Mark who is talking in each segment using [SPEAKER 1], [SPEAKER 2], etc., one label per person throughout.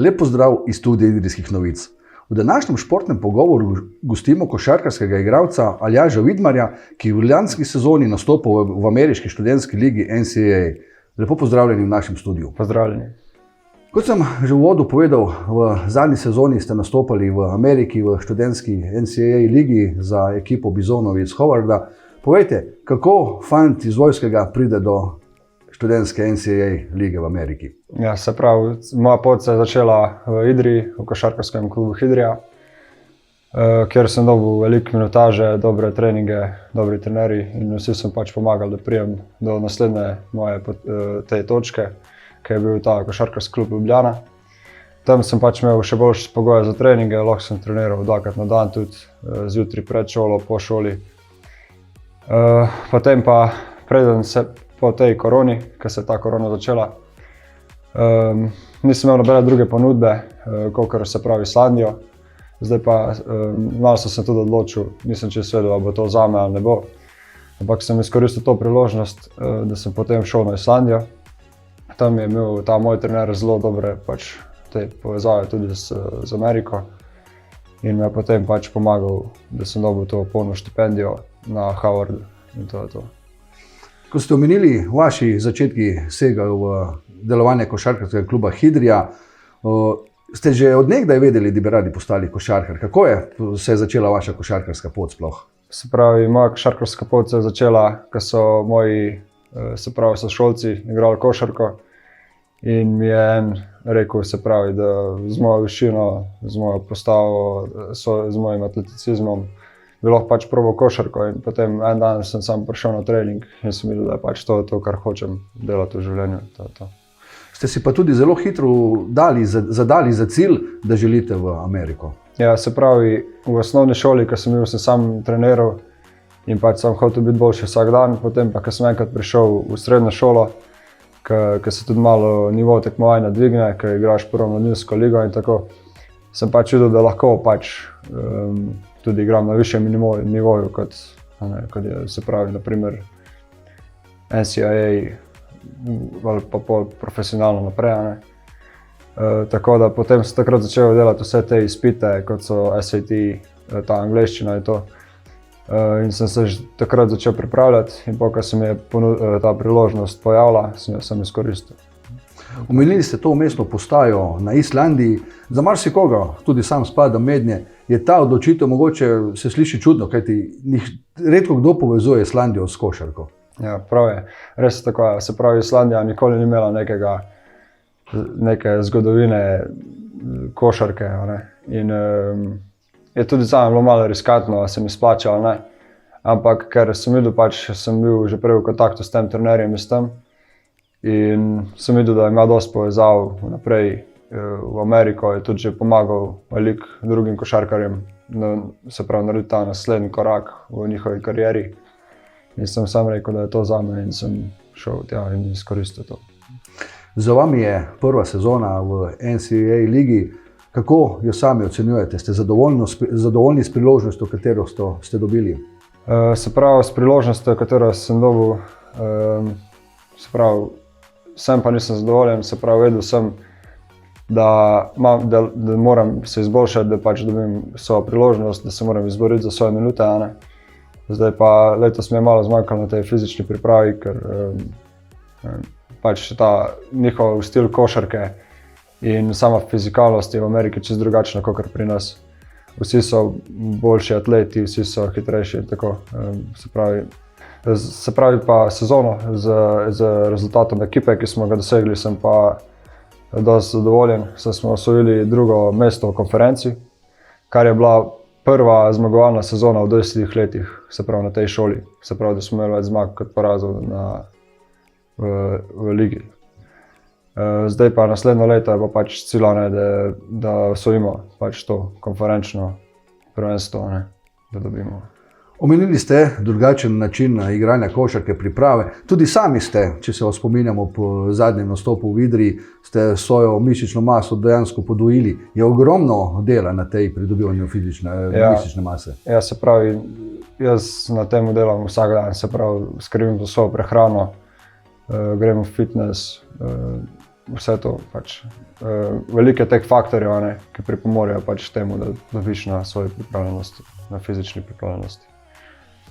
[SPEAKER 1] Lep pozdrav iz studia Idrijskih novic. V današnjem športnem pogovoru gostimo košarkarskega igralca Aljaža Vidmarja, ki v lanski sezoni nastopil v ameriški študentski ligi NCAA. Lepo pozdravljeni v našem studiu.
[SPEAKER 2] Pozdravljeni.
[SPEAKER 1] Kot sem že v uvodu povedal, v zadnji sezoni ste nastopali v Ameriki v študentski NCAA ligi za ekipo Bizonov iz Hovarda. Povejte, kako fant iz vojskega pride do študentske NCAA lige v Ameriki?
[SPEAKER 2] Ja, se pravi, moja pot se je začela v Idriji, v košarkarskem klubu Idrija, kjer sem dobil veliko minutaže, dobre treninge, dobri trenerji in vsi sem pomagali, da prijem do naslednje moje te točke, ki je bil ta košarkarski klub Ljubljana. Tam sem imel še boljše pogoje za treninge, lahko sem treniral dvakrat na dan, tudi zjutraj pred šolo, po šoli. Potem pa preden se po tej koroni, ko se je ta korona začela, nisem imel nobene druge ponudbe, kakor se pravi Islandijo. Zdaj pa malo sem se tudi odločil, nisem čisto vedel, ali bo to zame ali ne bo. Ampak sem izkoristil to priložnost, da sem potem šel na Islandijo. Tam je imel ta moj trener zelo dobre te povezave tudi z Ameriko in me je potem pomagal, da sem dobil to polno štipendijo na Hovardu in to je to.
[SPEAKER 1] Ko ste omenili, vaši začetki segajo v delovanje košarkarskega kluba Idrija, ste že od nekdaj vedeli, da bi radi postali košarkar. Kako se je začela vaša košarkarska pot sploh?
[SPEAKER 2] Se pravi, moja košarkarska pot se je začela, ko so moji sošolci igrali košarko in mi je en rekel, se pravi, da z mojo višino, z mojo postavo, z mojim atleticizmom bi lahko probal košarko in potem en dan sem sam prišel na trening in sem videl, da je to, kar hočem delati v življenju. To.
[SPEAKER 1] Ste si pa tudi zelo hitro zadali za cilj, da želite v Ameriko.
[SPEAKER 2] Ja, se pravi, v osnovni šoli, ko sem bil, sem sam treniral in sem hotel biti boljši vsak dan. Potem pa, ko sem enkrat prišel v srednjo šolo, ko se tudi malo nivo tekmovanja dvigne, ko igraš prvo mladinsko ligo in tako, sem videl, da lahko tudi igram na višjem nivoju, kot je, se pravi, naprimer NCAA ali pa profesionalno naprej. Tako da potem sem takrat začel delati vse te izpite, kot so SAT, ta angleščina in to. In sem se takrat začel pripravljati in ko se mi je ta priložnost pojavila, sem izkoristil.
[SPEAKER 1] Omenili ste to vmesno postajo na Islandiji. Za marsikoga, tudi sam spadam mednje, je ta odločitev mogoče se sliši čudno, kajti redko kdo povezuje Islandijo s košarko.
[SPEAKER 2] Ja, prav je. Res je tako. Se pravi, Islandija nikoli ni imela neke zgodovine košarke. In je tudi zame bilo malo riskantno, se mi splača ali ne. Ampak ker sem videl, sem bil že prej v kontaktu s tem trenerjem iz tam in sem videl, da ima dosti povezav naprej v Ameriko, je tudi že pomagal veliko drugim košarkarjem, se pravi, narediti ta naslednji korak v njihovi karieri. In sem sam rekel, da je to zame in sem šel tja in izkoristil to.
[SPEAKER 1] Za vami je prva sezona v NCAA ligi. Kako jo sami ocenjujete? Ste zadovoljni s priložnostjo, katero ste dobili?
[SPEAKER 2] Se pravi, s priložnostjo, katero sem dobil, se pravi, sem pa nisem zadovoljen. Se pravi, vedel sem, da moram se izboljšati, da dobim svojo priložnost, da se moram izboriti za svoje minute. Zdaj pa letos mi je malo zmanjkalo na tej fizični pripravi, ker ta njihov stil košarke in sama fizikalnost je v Ameriki čisto drugačna kot pri nas. Vsi so boljši atleti, vsi so hitrejši in tako. Se pravi pa sezono z rezultatom ekipe, ki smo ga dosegli, sem pa dosti zadovoljen. Smo osvojili drugo mesto v konferenci, kar je bila prva zmagovalna sezona v 20 letih, se pravi na tej šoli. Se pravi, da smo imeli več zmag kot porazov v ligi. Zdaj pa naslednjo leto je pa cilj, da osvojimo to konferenčno prvenstvo, da dobimo.
[SPEAKER 1] Omenili ste drugačen način igranja košarke, priprave. Tudi sami ste, če se vas spominjamo po zadnjem nastopu v Idriji, ste svojo mišično maso dejansko podvojili. Je ogromno dela na tej pridobivanju mišične mase.
[SPEAKER 2] Ja, se pravi, jaz na tem delam vsak dan, se pravi, skrbim za svojo prehrano, grem v fitness, vse to. Pač, veliko je teh faktorjev, ne, ki pripomorejo pač temu, da dobiš na svoji pripravljenosti, na fizični pripravljenosti.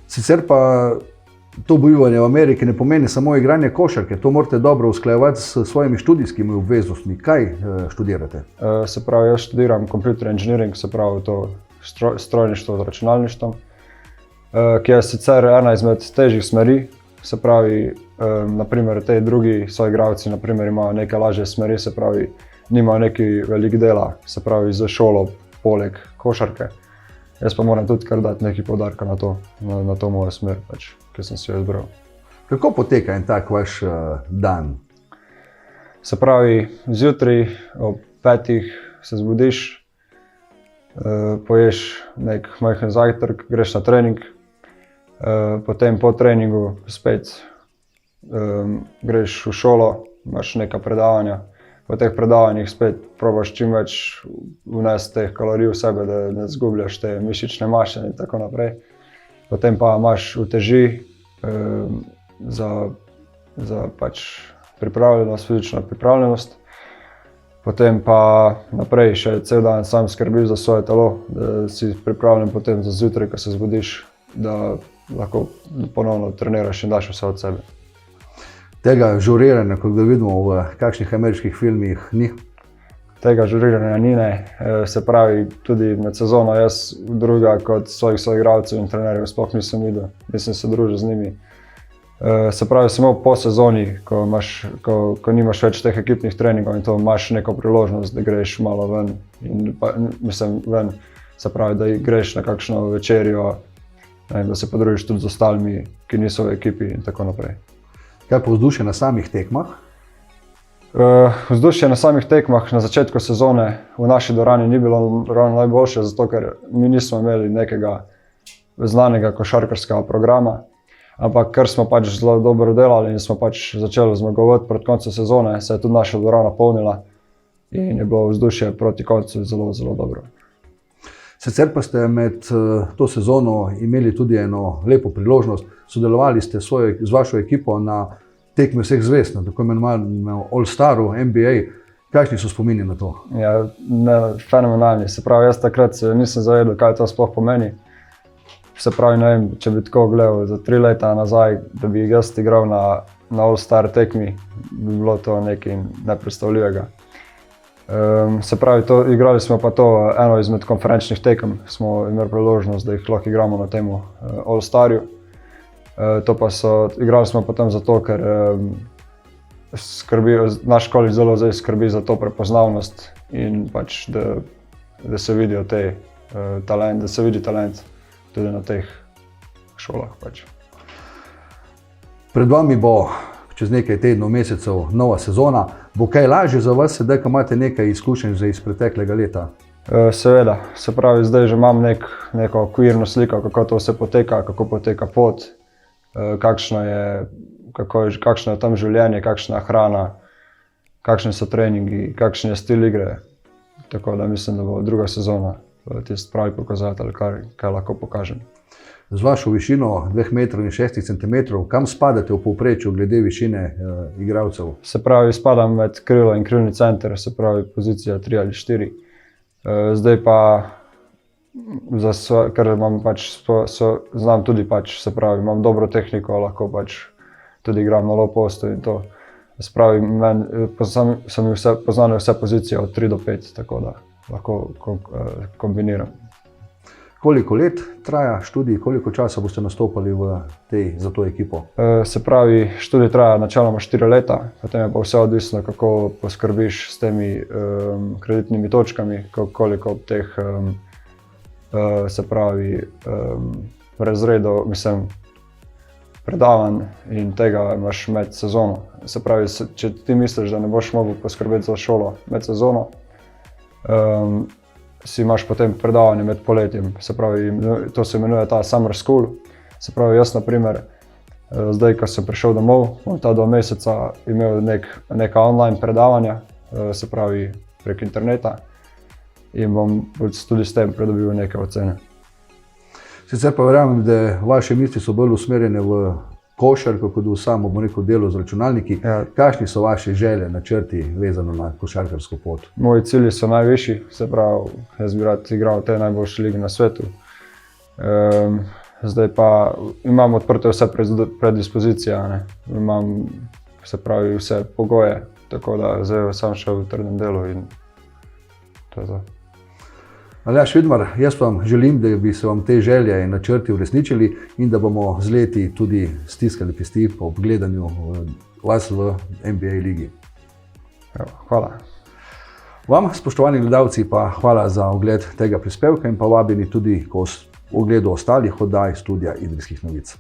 [SPEAKER 1] Sicer pa to bivanje v Ameriki ne pomeni samo igranje košarke, to morate dobro usklajevati s svojimi študijskimi obveznostmi. Kaj študirate?
[SPEAKER 2] Se pravi, jaz študiram computer engineering, se pravi to strojništvo z računalništvom, ki je sicer ena izmed težjih smeri. Se pravi, naprimer, te drugi soigralci imajo neke lažje smeri, se pravi, nimajo neki velik dela, se pravi, za šolo poleg košarke. Jaz pa moram tudi kar dati nekaj poudarka na to mojo smer, pač, ki sem si jo izbral.
[SPEAKER 1] Kako poteka en tak vaš dan?
[SPEAKER 2] Se pravi, zjutraj ob 5 se zbudiš, poješ nek majhen zajtrk, greš na trening, potem po treningu spet greš v šolo, imaš neka predavanja. Po teh predavanjih spet probaš čim več vnesti teh kalorij v sebe, da ne izgubljaš te mišične maše in tako naprej. Potem pa imaš uteži za pač pripravljenost, fizično pripravljenost. Potem pa naprej še cel dan sam skrbiš za svoje telo, da si pripravljen potem za zjutraj, ko se zbudiš, da lahko ponovno treniraš in daš vse od sebe.
[SPEAKER 1] Tega žuriranja, kot ga vidimo v kakšnih ameriških filmih, ni?
[SPEAKER 2] Tega žuriranja ni, ne. Se pravi, tudi med sezono jaz drugega kot svojih soigralcev in trenerjev sploh nisem videl, nisem se družil z njimi. Se pravi, samo po sezoni, ko nimaš več teh ekipnih treningov in to imaš neko priložnost, da greš malo ven, se pravi, da greš na kakšno večerjo, da se podružiš tudi z ostalimi, ki niso v ekipi in tako naprej.
[SPEAKER 1] Kaj pa vzdušje na samih tekmah?
[SPEAKER 2] Vzdušje na samih tekmah na začetku sezone v naši dvorani ni bilo ravno najboljše, zato ker mi nismo imeli nekega znanega košarkarskega programa, ampak ker smo pač zelo dobro delali in smo pač začeli zmagovati pred koncem sezone, se je tudi naša dvorana polnila in je bilo vzdušje proti koncu zelo, zelo dobro.
[SPEAKER 1] Sicer pa ste med to sezono imeli tudi eno lepo priložnost, sodelovali ste z vašo ekipo na tekmi vseh zvezd, na tako imenovanem All-Staru, NBA. Kakšni so spomini na to?
[SPEAKER 2] Ja, fenomenalni. Se pravi, jaz takrat nisem zavedel, kaj to sploh pomeni. Se pravi, ne vem, če bi tako gledal za 3 leta nazaj, da bi jaz igral na All-Star tekmi, bi bilo to nekaj nepredstavljivega. Se pravi, igrali smo pa to eno izmed konferenčnih tekem, smo imeli priložnost, da jih lahko igramo na temu All-Starju. Igrali smo potem zato, ker naš koledž zelo zdaj skrbi za to prepoznavnost in pač, da se vidijo da se vidi talent tudi na teh šolah. Pač.
[SPEAKER 1] Pred vami bo čez nekaj tednov, mesecev nova sezona. Bo kaj lažje za vas, sedaj, ko imate nekaj izkušenj že iz preteklega leta?
[SPEAKER 2] Seveda, se pravi, zdaj že imam neko okvirno sliko, kako to vse poteka, kako poteka pot, kakšno je tam življenje, kakšna je hrana, kakšni so treningi, kakšen je stil igre. Tako da mislim, da bo druga sezona tisti pravi pokazatelj, kaj lahko pokažem.
[SPEAKER 1] Z vašo višino 2 metrov in 6 centimetrov, kam spadate v povprečju glede višine igralcev?
[SPEAKER 2] Se pravi, spadam med krilo in krilni center, se pravi pozicija 3 ali 4. Zdaj pa, ker imam znam tudi se pravi, imam dobro tehniko, lahko tudi igram na low postu in to. Se pravi, sem poznane vse pozicije od 3 do 5, tako da lahko kombiniram.
[SPEAKER 1] Koliko let traja študij, koliko časa boste nastopali za to ekipo?
[SPEAKER 2] Se pravi, študij traja načeloma 4 leta, potem je pa vse odvisno, kako poskrbiš s temi kreditnimi točkami, koliko teh se pravi razredov, predavanj in tega imaš med sezono. Se pravi, če ti misliš, da ne boš mogel poskrbeti za šolo med sezono, si imaš potem predavanje med poletjem, se pravi, to se imenuje ta summer school. Se pravi, jaz na primer, zdaj, ko sem prišel domov, bom ta 2 meseca imel neka online predavanja, se pravi, prek interneta in bom tudi s tem pridobil neke ocene.
[SPEAKER 1] Sicer pa verjamem, da vaše misli so bolj usmerjene v košarko, kot v samo, bomo rekel, delo z računalniki.
[SPEAKER 2] Ja.
[SPEAKER 1] Kakšni so vaše želje, načrti vezano na košarkarsko pot?
[SPEAKER 2] Moji cilji so najvišji, se pravi, jaz bi rad igral v tej najboljši ligi na svetu. Zdaj pa imam odprte vse predispozicije, ne. Imam, se pravi, vse pogoje, tako da zdaj sam še v trdem delu in to je to.
[SPEAKER 1] Aljaž Vidmar, jaz vam želim, da bi se vam te želje in načrti uresničili in da bomo z leti tudi stiskali pesti ob gledanju vas v NBA ligi.
[SPEAKER 2] Hvala.
[SPEAKER 1] Vam, spoštovani gledalci, pa hvala za ogled tega prispevka in pa vabljeni tudi k ogledu ostalih oddaj Studia Idrijskih novic.